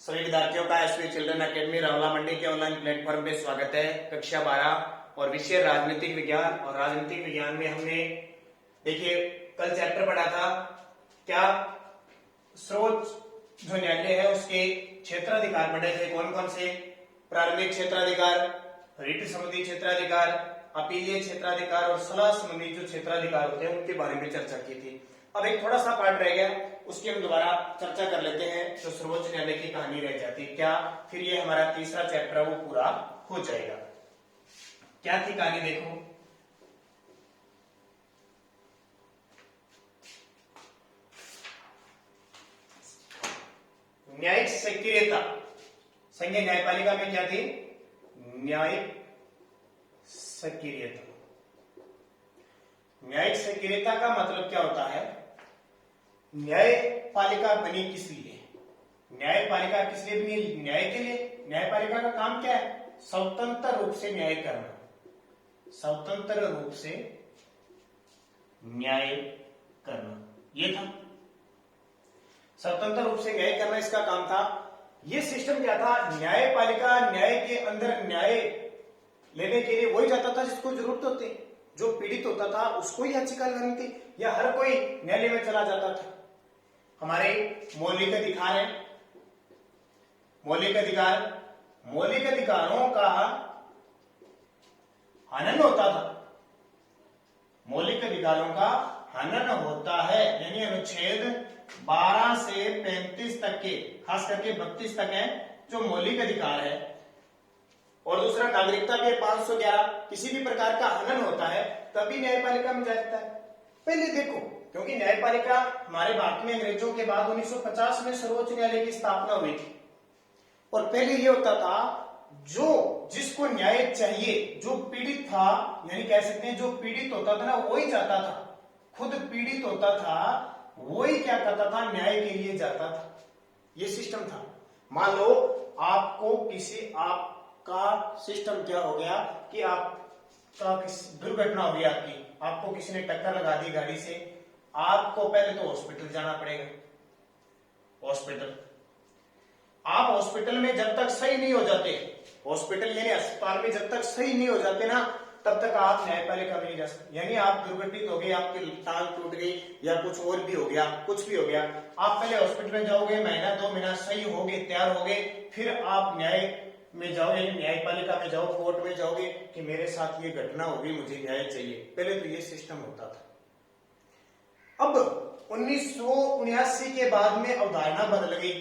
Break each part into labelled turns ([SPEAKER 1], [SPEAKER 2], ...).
[SPEAKER 1] सभी विद्यार्थियों का एसवी चिल्ड्रन एकेडमी रावला मंडी के ऑनलाइन प्लेटफॉर्म पे स्वागत है। कक्षा 12 और विषय राजनीतिक विज्ञान। और राजनीतिक विज्ञान में हमने देखिए कल चैप्टर पढ़ा था क्या, सर्वोच्च जो न्यायालय है उसके क्षेत्राधिकार पढ़े थे। कौन कौन से? प्रारंभिक क्षेत्राधिकार, रिट संबंधी क्षेत्राधिकार, अपीलीय क्षेत्राधिकार और सलाह संबंधी जो क्षेत्राधिकार होते हैं उनके बारे में चर्चा की थी। अब एक थोड़ा सा पार्ट रह गया, उसकी हम दोबारा चर्चा कर लेते हैं। जो सर्वोच्च न्यायालय की कहानी रह जाती है क्या, फिर ये हमारा तीसरा चैप्टर वो पूरा हो जाएगा। क्या थी कहानी देखो। न्यायिक सक्रियता। संघीय न्यायपालिका में क्या थी? न्यायिक सक्रियता। न्यायिक सक्रियता का मतलब क्या होता है? न्यायपालिका बनी किस लिए? न्यायपालिका किस लिए बनी? न्याय के लिए। न्यायपालिका का काम क्या है? स्वतंत्र रूप से न्याय करना। स्वतंत्र रूप से न्याय करना, ये था। स्वतंत्र रूप से न्याय करना इसका काम था। ये सिस्टम क्या था? न्यायपालिका न्याय के अंदर न्याय लेने के लिए वही जाता था जिसको जरूरत होती, जो पीड़ित होता था उसको ही याचिका लगानी थी, या हर कोई न्यायालय में चला जाता था। हमारे मौलिक अधिकार है। मौलिक अधिकार, मौलिक अधिकारों का हनन होता था। मौलिक अधिकारों का हनन होता है, यानी अनुच्छेद 12 से 35 तक के, खास करके 32 तक है जो मौलिक अधिकार है। और दूसरा नागरिकता के 511, किसी भी प्रकार का हनन होता है तभी न्यायपालिका में जाता है। पहले देखो, क्योंकि न्यायपालिका हमारे भारत में अंग्रेजों के बाद 1950 में सर्वोच्च न्यायालय की स्थापना हुई थी। और पहले ये होता था जो जिसको न्याय चाहिए, जो पीड़ित था, यानी कह सकते हैं जो पीड़ित होता था ना वही जाता था, खुद पीड़ित होता था वही क्या करता था, न्याय के लिए जाता था। ये सिस्टम था। मान लो आपको किसी, आपका सिस्टम क्या हो गया कि आपका दुर्घटना हो गई, आपको किसी ने टक्कर लगा दी गाड़ी से, आपको पहले तो हॉस्पिटल जाना पड़ेगा। हॉस्पिटल, आप हॉस्पिटल में जब तक सही नहीं हो जाते, हॉस्पिटल यानी अस्पताल में जब तक सही नहीं हो जाते ना, तब तक आप न्यायपालिका में नहीं जा सकते। यानी आप दुर्घटित हो गए, आपकी टांग टूट गई या कुछ और भी हो गया, कुछ भी हो गया, आप पहले हॉस्पिटल में जाओगे, महीना 2 महीना सही होगे, तैयार होगे, फिर आप न्याय में जाओगे, न्यायपालिका में जाओ, कोर्ट में जाओगे कि मेरे साथ ये घटना होगी, मुझे न्याय चाहिए। पहले तो ये सिस्टम होता था। अब 1979 के बाद में अवधारणा बदल गई।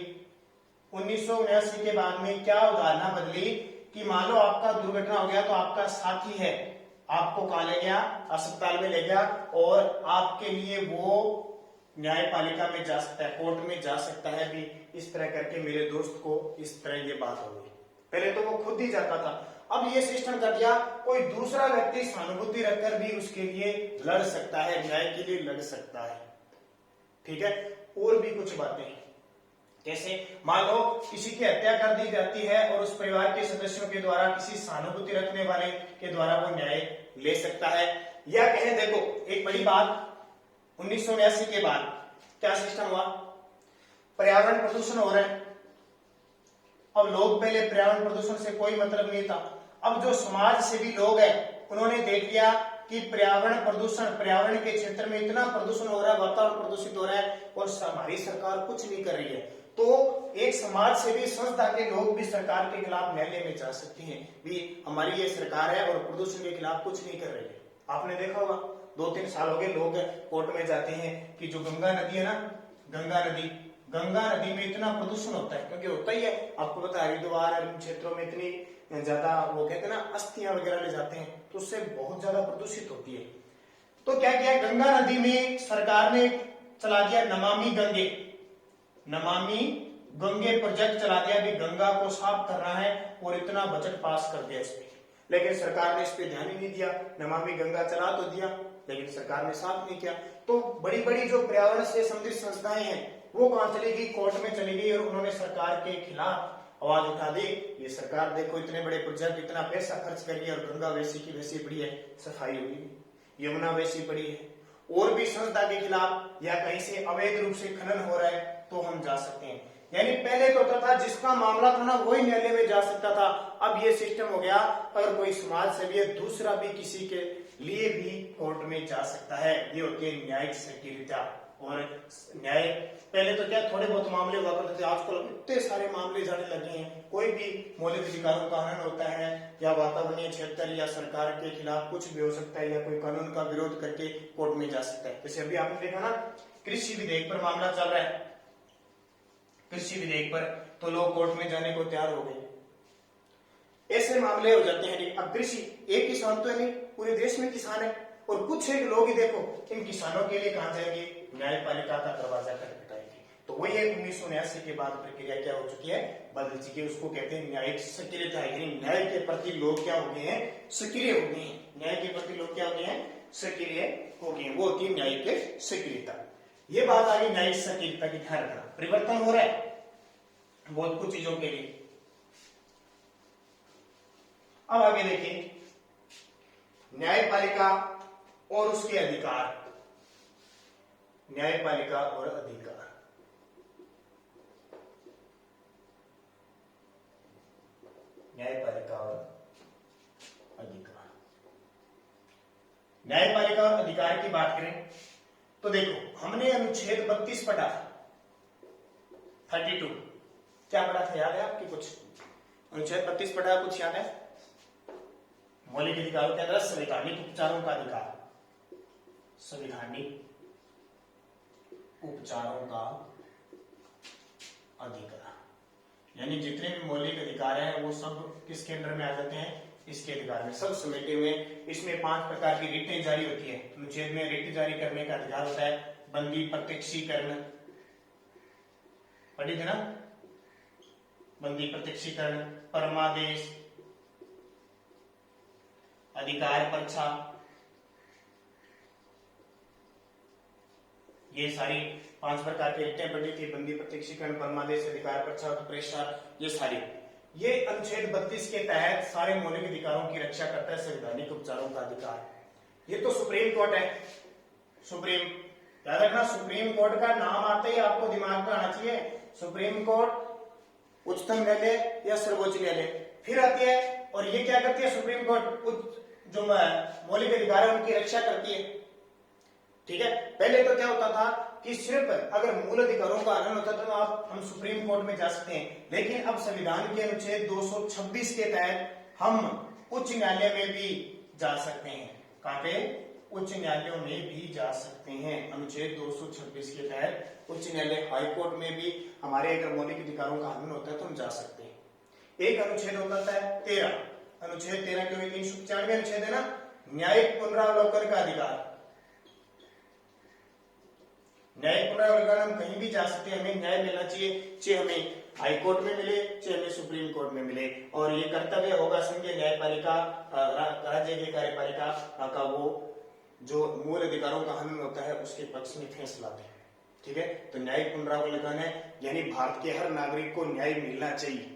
[SPEAKER 1] 1979 के बाद में क्या अवधारणा बदली कि मान लो आपका दुर्घटना हो गया तो आपका साथी है, आपको कहां ले गया? अस्पताल में ले गया, और आपके लिए वो न्यायपालिका में जा सकता है, कोर्ट में जा सकता है भी, इस तरह करके मेरे दोस्त को इस तरह ये बात हो गई। पहले तो वो खुद ही जाता था, अब ये सिस्टम कर दिया कोई दूसरा व्यक्ति सहानुभूति रखकर भी उसके लिए लड़ सकता है, न्याय के लिए लड़ सकता है। ठीक है। और भी कुछ बातें, जैसे मान लो किसी की हत्या कर दी जाती है और उस परिवार के सदस्यों के द्वारा किसी सहानुभूति रखने वाले के द्वारा वो न्याय ले सकता है। या कहें, देखो एक बड़ी बात, 1979 के बाद क्या सिस्टम हुआ? पर्यावरण प्रदूषण हो रहा है। अब लोग, पहले पर्यावरण प्रदूषण से कोई मतलब नहीं था, अब जो समाज सेवी लोग हैं उन्होंने देख लिया कि पर्यावरण प्रदूषण, पर्यावरण के क्षेत्र में इतना प्रदूषण हो रहा है, वातावरण प्रदूषित हो रहा है और हमारी सरकार कुछ नहीं कर रही है। तो एक समाज सेवी संस्था के लोग भी सरकार के खिलाफ न्यायालय में जा सकते हैं भी, हमारी ये सरकार है और प्रदूषण के खिलाफ कुछ नहीं कर रही है। आपने देखा होगा 2-3 साल हो गए लोग कोर्ट में जाते हैं कि जो गंगा नदी है ना, गंगा नदी में इतना प्रदूषण होता है, क्योंकि होता ही है, आपको पता है हरिद्वार क्षेत्रों में इतनी ज्यादा वो कहते हैं ना अस्थियां वगैरह ले जाते हैं, तो उससे बहुत ज्यादा प्रदूषित होती है। तो क्या किया, गंगा नदी में सरकार ने चला दिया नमामि गंगे प्रोजेक्ट चला दिया भी, गंगा को साफ करना है और इतना बजट पास कर दिया इस पे। लेकिन सरकार ने इस पे ध्यान ही नहीं दिया। नमामि गंगा चला तो दिया लेकिन सरकार ने साफ नहीं किया। तो बड़ी बड़ी जो पर्यावरण से संबंधित संस्थाएं हैं वो कहां चली गई? कोर्ट में चली गई और उन्होंने सरकार के खिलाफ आवाज उठा दी। ये सरकार देखो इतने बड़े प्रोजेक्ट, इतना पैसा खर्च कर रही है और गंगा वैसी की वैसी पड़ी है, सफाई हुई, यमुना वैसी पड़ी है। और भी संस्था के खिलाफ या कहीं से अवैध रूप से खनन हो रहा है तो हम जा सकते हैं। यानी पहले तो होता था जिसका मामला था ना वही न्यायालय में जा सकता था, अब ये सिस्टम हो गया अगर कोई समाज सेवी है दूसरा भी किसी के लिए भी कोर्ट में जा सकता है। ये होती है न्यायिक सक्रियता। और न्याय पहले तो क्या थोड़े बहुत मामले हुआ करते थे, आजकल इतने सारे मामले जाने लगे हैं। कोई भी मौलिक अधिकारों का हनन होता है या वातावरणीय क्षेत्र या सरकार के खिलाफ कुछ भी हो सकता है या कोई कानून का विरोध करके कोर्ट में जा सकता है। जैसे अभी आपने देखा ना कृषि विधेयक पर मामला चल रहा है, कृषि विधेयक पर तो लोग कोर्ट में जाने को तैयार हो गए। ऐसे मामले हो जाते हैं। अब कृषि एक किसान तो है नहीं, पूरे देश में किसान है और कुछ एक लोग ही देखो इन किसानों के लिए कहां जाएंगे, न्यायपालिका का दरवाजा खटखटाएंगे। तो वही है 1979 के बाद प्रक्रिया क्या हो चुकी है, बदल चुकी है। उसको कहते हैं न्यायिक सक्रियता, यानी न्याय के प्रति लोग क्या हो गए हैं, सक्रिय हो गए हैं। न्याय के प्रति लोग क्या हो गए हैं, सक्रिय हो गए हैं। वो होती है न्यायिक सक्रियता। ये बात आ गई न्यायिक सक्रियता की। ध्यान रखना परिवर्तन हो रहा है बहुत कुछ चीजों के लिए। अब आगे देखिए न्यायपालिका और उसके अधिकार। न्यायपालिका और अधिकार, न्यायपालिका और अधिकार। न्यायपालिका और अधिकार की बात करें तो देखो हमने अनुच्छेद 32 पढ़ा, 32 क्या पढ़ा था, याद है आपकी कुछ? अनुच्छेद 32 पढ़ा, कुछ याद है? मौलिक अधिकारों के अंदर संवैधानिक उपचारों का अधिकार, संवैधानिक उपचारों का अधिकार, यानी जितने भी मौलिक अधिकार हैं वो सब किसके अंदर में आ जाते हैं, इसके अधिकार में, सब समेटे हुए। इसमें 5 प्रकार की रिटें जारी होती है। अनुच्छेद में रिट जारी करने का अधिकार होता है, बंदी प्रत्यक्षीकरण, पढ़ी थी ना, बंदी प्रत्यक्षीकरण, परमादेश, अधिकार पर्चा, ये सारी 5 प्रकार की रिटें पढ़ी थी, बंदी प्रत्यक्षीकरण, परमादेश, अधिकार पर्चा, प्रेषण, ये सारी। ये अनुच्छेद 32 के तहत सारे मौलिक अधिकारों की रक्षा करता है, संवैधानिक उपचारों का अधिकार। ये तो सुप्रीम कोर्ट है, सुप्रीम, याद रखना सुप्रीम कोर्ट का नाम आते ही आपको दिमाग में आना चाहिए सुप्रीम कोर्ट, उच्चतम न्यायालय या सर्वोच्च न्यायालय। फिर आती है और ये क्या करती है, सुप्रीम कोर्ट जो मौलिक अधिकार है उनकी रक्षा करती है। ठीक है, पहले तो क्या होता था कि सिर्फ अगर मूल अधिकारों का हनन होता था तो हम सुप्रीम कोर्ट में जा सकते हैं, लेकिन अब संविधान के अनुच्छेद 226 के तहत हम उच्च न्यायालय में भी जा सकते हैं। कहां पे, उच्च न्यायालयों में भी जा सकते हैं। अनुच्छेद 226 के तहत उच्च न्यायालय, हाई कोर्ट में भी हमारे अगर मौलिक अधिकारों का हनन होता है तो हम जा सकते हैं। एक अनुच्छेद होता है 13, अनुच्छेद 13 के 395 अनुच्छेद है ना, न्यायिक पुनरावलोकन का अधिकार। न्यायिक पुनरावलोकन हम कहीं भी जा सकते हैं, हमें न्याय मिलना चाहिए, चाहे हमें हाई कोर्ट में मिले चाहे हमें सुप्रीम कोर्ट में मिले। और ये कर्तव्य होगा संघीय न्यायपालिका, राज्य की कार्यपालिका का, वो जो मूल अधिकारों का हनन होता है उसके पक्ष में फैसला दें। ठीक है, तो न्यायिक पुनरावलोकन है यानी भारत के हर नागरिक को न्याय मिलना चाहिए,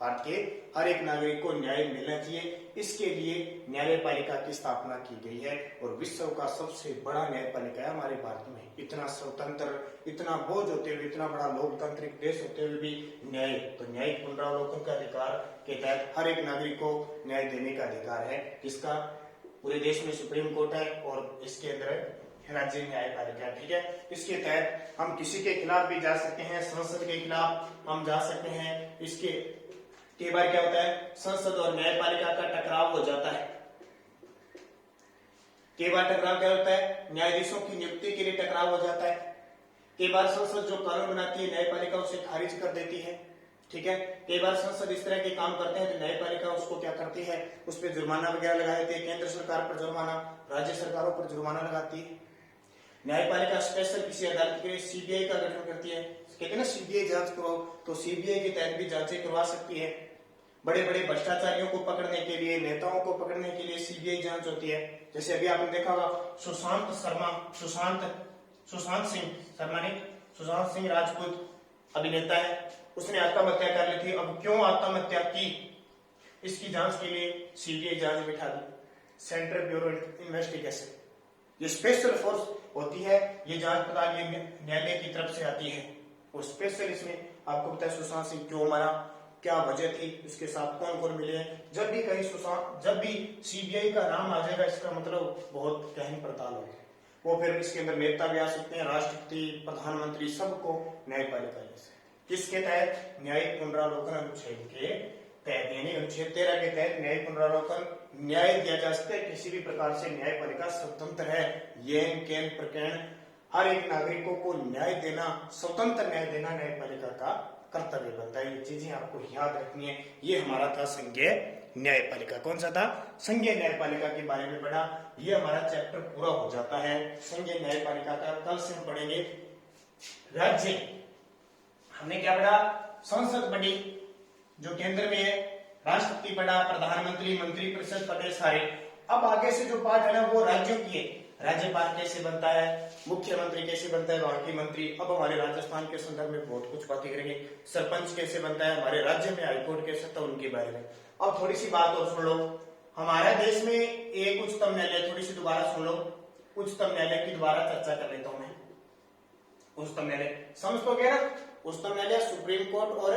[SPEAKER 1] भारत के हर एक नागरिक को न्याय मिलना चाहिए। इसके लिए न्यायपालिका की स्थापना की गई है और विश्व का सबसे बड़ा न्यायपालिका है हमारे भारत में। इतना स्वतंत्र, इतना बोझ होते हुए, इतना बड़ा लोकतांत्रिक देश होते हुए भी न्याय, तो न्यायिक पुनरावलोकन का अधिकार के तहत हर एक नागरिक को न्याय देने का अधिकार है। इसका पूरे देश में सुप्रीम कोर्ट है और इसके अंदर राज्य न्यायपालिका। ठीक है, इसके तहत हम किसी के खिलाफ भी जा सकते हैं, संसद के खिलाफ हम जा सकते हैं। इसके कई बार क्या होता है, संसद और न्यायपालिका का टकराव हो जाता है। कई बार टकराव क्या होता है, न्यायाधीशों की नियुक्ति के लिए टकराव हो जाता है। कई बार संसद जो कानून बनाती है न्यायपालिका उसे खारिज कर देती है। ठीक है, कई बार संसद इस तरह के काम करते हैं तो न्यायपालिका उसको क्या करती है, उस पर जुर्माना वगैरह लगा देती है। केंद्र सरकार पर जुर्माना, राज्य सरकारों पर जुर्माना लगाती है। न्यायपालिका स्पेशल किसी अदालत के लिए सीबीआई का गठन करती है, कहते हैं ना सीबीआई जांच करो, तो सीबीआई के तहत भी जांचें करवा सकती है। बड़े बड़े भ्रष्टाचारियों को पकड़ने के लिए, नेताओं को पकड़ने के लिए सीबीआई जांच होती है। जैसे अभी आपने देखा होगा सुशांत सिंह राजपूत अभिनेता है, उसने आत्महत्या कर ली थी। अब क्यों आत्महत्या की, इसकी जांच के लिए सीबीआई जांच बिठा दी, सेंट्रल ब्यूरो इन्वेस्टिगेशन। ये स्पेशल फोर्स होती है, ये जांच पड़ताल न्यायालय की तरफ से आती है और स्पेशल इसमें आपको पता है सुशांत सिंह क्यों मरा, क्या वजह थी, इसके साथ कौन कौन मिले हैं। जब भी सीबीआई का नाम आ जाएगा इसका मतलब बहुत गहन पड़ताल होगी। वो फिर इसके अंदर नेता भी आ सकते हैं, राष्ट्रपति, प्रधानमंत्री, सबको न्यायपालिका जैसे। किसके तहत? न्यायिक पुनरावलोकन अनुच्छेद के तहत, यानी अनुच्छेद 13 के तहत न्यायिक पुनरावलोकन न्याय दिया जा सकता है। किसी भी प्रकार से न्यायपालिका स्वतंत्र है। येन केन प्रकरण हर एक नागरिकों को न्याय देना, स्वतंत्र न्याय देना न्यायपालिका का कर्तव्य बनता है। ये चीजें आपको याद रखनी है। ये हमारा था संघीय न्यायपालिका। कौन सा था? संघीय न्यायपालिका के बारे में पढ़ा। ये हमारा चैप्टर पूरा हो जाता है संघीय न्यायपालिका का। कल से हम पढ़ेंगे राज्य। हमने क्या पढ़ा? संसद पढ़ी जो केंद्र में है, राष्ट्रपति पढ़ा, प्रधानमंत्री, मंत्री परिषद पढ़े सारे। अब आगे से जो पार्ट है ना वो राज्यों की है। राज्यपाल कैसे बनता है, मुख्यमंत्री कैसे बनता है, वहां की मंत्री। अब हमारे राजस्थान के संदर्भ में बहुत कुछ बातें करेंगे। सरपंच कैसे बनता है, हमारे राज्य में हाईकोर्ट कैसे होता है, उनके बारे में। अब थोड़ी सी बात और सुन लो। हमारे देश में एक उच्चतम न्यायालय, थोड़ी सी दोबारा सुन लो। उच्चतम न्यायालय की दोबारा चर्चा कर लेता हूं मैं। उच्चतम न्यायालय समझ तो गया ना? उच्चतम न्यायालय, सुप्रीम कोर्ट और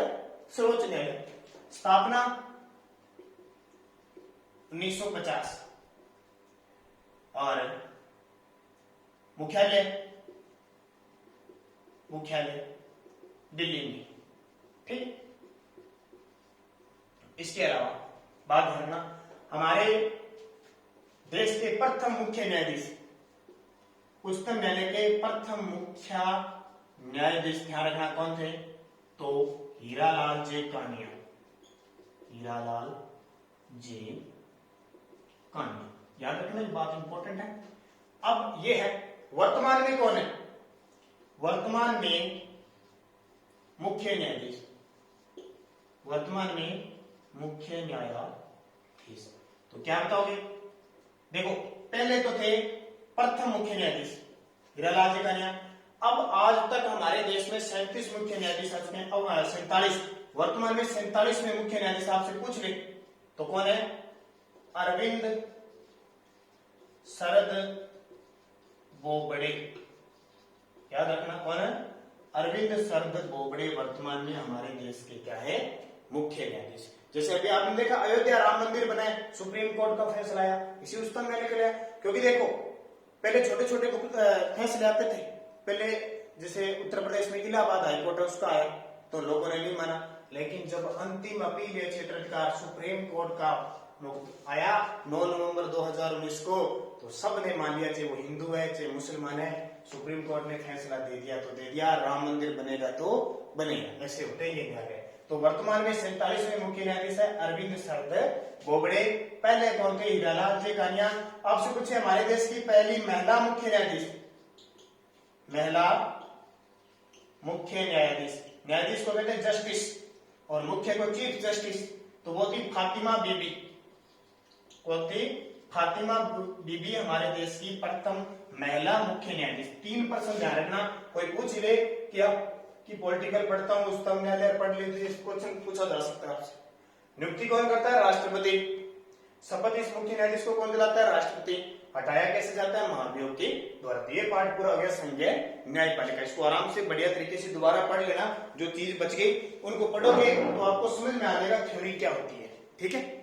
[SPEAKER 1] सर्वोच्च न्यायालय। स्थापना 1950 और मुख्यालय दिल्ली में। ठीक। इसके अलावा बात ध्यान, हमारे देश के प्रथम मुख्य न्यायाधीश, उच्चतम न्यायालय के प्रथम मुख्य न्यायाधीश ध्यान रखना कौन थे? तो हीरालाल जे कानिया। हीरालाल जे कानिया, याद रखना, ये बात इंपॉर्टेंट है। अब ये है वर्तमान में कौन है? वर्तमान में मुख्य न्यायाधीश, वर्तमान में मुख्य न्यायाधीश। तो क्या बताओगे? देखो पहले तो थे प्रथम मुख्य न्यायाधीश हीरालाल जी कानिया। अब आज तक हमारे देश में 37 मुख्य न्यायाधीश आ चुके हैं। अब 47, वर्तमान में 47 में मुख्य न्यायाधीश आपसे पूछ ले तो कौन है? अरविंद शरद बोबड़े। याद रखना कौन है? अरविंद शरद बोबड़े वर्तमान में हमारे देश के क्या है? मुख्य न्यायाधीश। जैसे अभी आपने देखा अयोध्या राम मंदिर बना है, सुप्रीम कोर्ट का फैसला आया, इसी उच्चतम न्यायालय के लिए। क्योंकि देखो पहले छोटे छोटे फैसले आते थे। पहले जैसे उत्तर प्रदेश में इलाहाबाद हाईकोर्ट है, उसका आया तो लोगों ने नहीं माना। लेकिन जब अंतिम अपील या क्षेत्राधिकार सुप्रीम कोर्ट का आया 9 नवंबर 2019 को, तो सबने मान लिया, चाहे वो हिंदू है चाहे मुसलमान है। सुप्रीम कोर्ट ने फैसला दे दिया तो दे दिया, राम मंदिर बनेगा तो बनेगा, ऐसे होते ही न्याय। तो वर्तमान में 47वें मुख्य न्यायाधीश है अरविंद शरद बोबड़े। पहले कौन थे? हीरालाल जे कानिया। आपसे पूछे हमारे देश की पहली महिला मुख्य न्यायाधीश, महिला मुख्य न्यायाधीश को कहते हैं जस्टिस और मुख्य को चीफ जस्टिस। तो वो थी फातिमा बीबी। कौन थी? फातिमा बीबी हमारे देश की प्रथम महिला मुख्य न्यायाधीश। 3% ध्यान रखना। कोई पूछ ले कि आप की पॉलिटिकल पढ़ता हूं, उच्चतम न्यायालय पढ़ लीजिए, क्वेश्चन पूछा जा सकता है आपसे। नियुक्ति कौन करता है? राष्ट्रपति। शपथ इस मुख्य न्यायाधीश को कौन दिलाता है? राष्ट्रपति। हटाया कैसे जाता है? महाभियोग के द्वारा। ये पार्ट पूरा हो गया संघीय न्यायपालिका। इसको आराम से बढ़िया तरीके से दोबारा पढ़ लेना। जो चीज बच गई उनको पढ़ोगे तो आपको समझ में आ जाएगा थ्योरी क्या होती है। ठीक है।